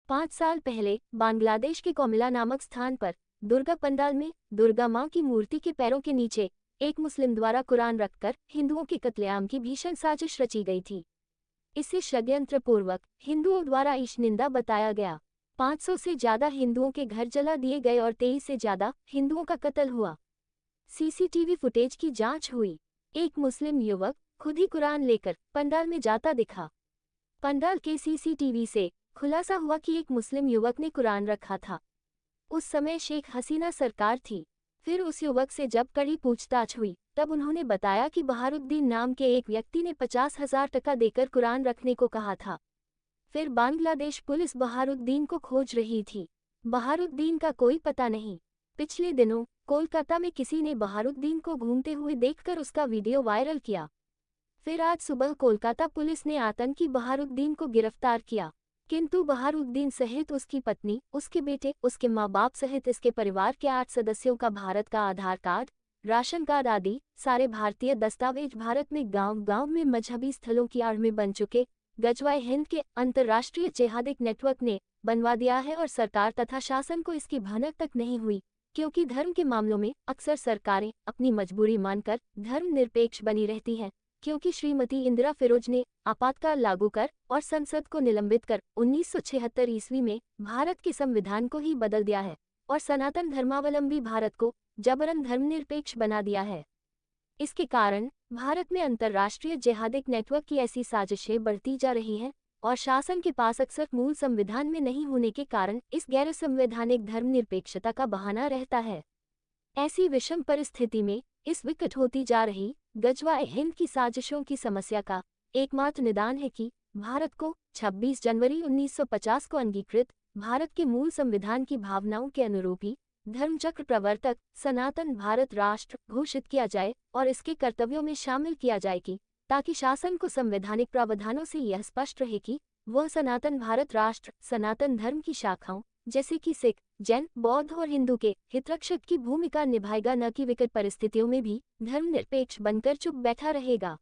5 साल पहले बांग्लादेश के कोमिला नामक स्थान पर दुर्गा पंडाल में दुर्गा मां की मूर्ति के पैरों के नीचे एक मुस्लिम द्वारा कुरान रखकर हिंदुओं के कत्लेआम की भीषण साजिश रची गई थी। इसे षड्यंत्रपूर्वक हिंदुओं द्वारा ईशनिंदा बताया गया। 500 से ज्यादा हिंदुओं के घर जला दिए गए और 23 से ज्यादा हिंदुओं का कत्ल हुआ। सीसीटीवी फुटेज की जांच हुई। एक मुस्लिम युवक खुद ही कुरान लेकर पंडाल में जाता दिखा। पंडाल के सीसीटीवी से खुलासा हुआ कि एक मुस्लिम युवक ने कुरान रखा था। उस समय शेख हसीना सरकार थी। फिर उस युवक से जब कड़ी पूछताछ हुई तब उन्होंने बताया कि बहारुद्दीन नाम के एक व्यक्ति ने 50,000 टका देकर कुरान रखने को कहा था। फिर बांग्लादेश पुलिस बहारुद्दीन को खोज रही थी। बहारुद्दीन का कोई पता नहीं। पिछले दिनों कोलकाता में किसी ने बहारुद्दीन को घूमते हुए देखकर उसका वीडियो वायरल किया। फिर आज सुबह कोलकाता पुलिस ने आतंकी बहारुद्दीन को गिरफ्तार किया, किंतु बहारुद्दीन सहित उसकी पत्नी, उसके बेटे, उसके माँ बाप सहित इसके परिवार के 8 सदस्यों का भारत का आधार कार्ड, राशन कार्ड आदि सारे भारतीय दस्तावेज भारत में गांव-गांव में मजहबी स्थलों की आड़ में बन चुके गजवाए हिंद के अंतर्राष्ट्रीय जिहादिक नेटवर्क ने बनवा दिया है और सरकार तथा शासन को इसकी भनक तक नहीं हुई, क्योंकि धर्म के मामलों में अक्सर सरकारें अपनी मजबूरी मानकर धर्मनिरपेक्ष बनी रहती हैं। क्योंकि श्रीमती इंदिरा फिरोज ने आपातकाल लागू कर और संसद को निलंबित कर 1976 ईस्वी में भारत के संविधान को ही बदल दिया है और सनातन धर्मावलंबी भारत को जबरन धर्मनिरपेक्ष बना दिया है। इसके कारण भारत में अंतर्राष्ट्रीय जिहादिक नेटवर्क की ऐसी साजिशें बढ़ती जा रही हैं और शासन के पास अक्सर मूल संविधान में नहीं होने के कारण इस गैर संवैधानिक धर्मनिरपेक्षता का बहाना रहता है। ऐसी विषम परिस्थिति में इस विकट होती जा रही गजवाए हिंद की साजिशों की समस्या का एकमात्र निदान है कि भारत को 26 जनवरी 1950 को अंगीकृत भारत के मूल संविधान की भावनाओं के अनुरूप ही धर्मचक्र प्रवर्तक सनातन भारत राष्ट्र घोषित किया जाए और इसके कर्तव्यों में शामिल किया जाए कि ताकि शासन को संवैधानिक प्रावधानों से यह स्पष्ट रहे कि वह सनातन भारत राष्ट्र सनातन धर्म की शाखाओं जैसे कि सिख, जैन, बौद्ध और हिंदू के हितरक्षक की भूमिका निभाएगा, न कि विकट परिस्थितियों में भी धर्मनिरपेक्ष बनकर चुप बैठा रहेगा।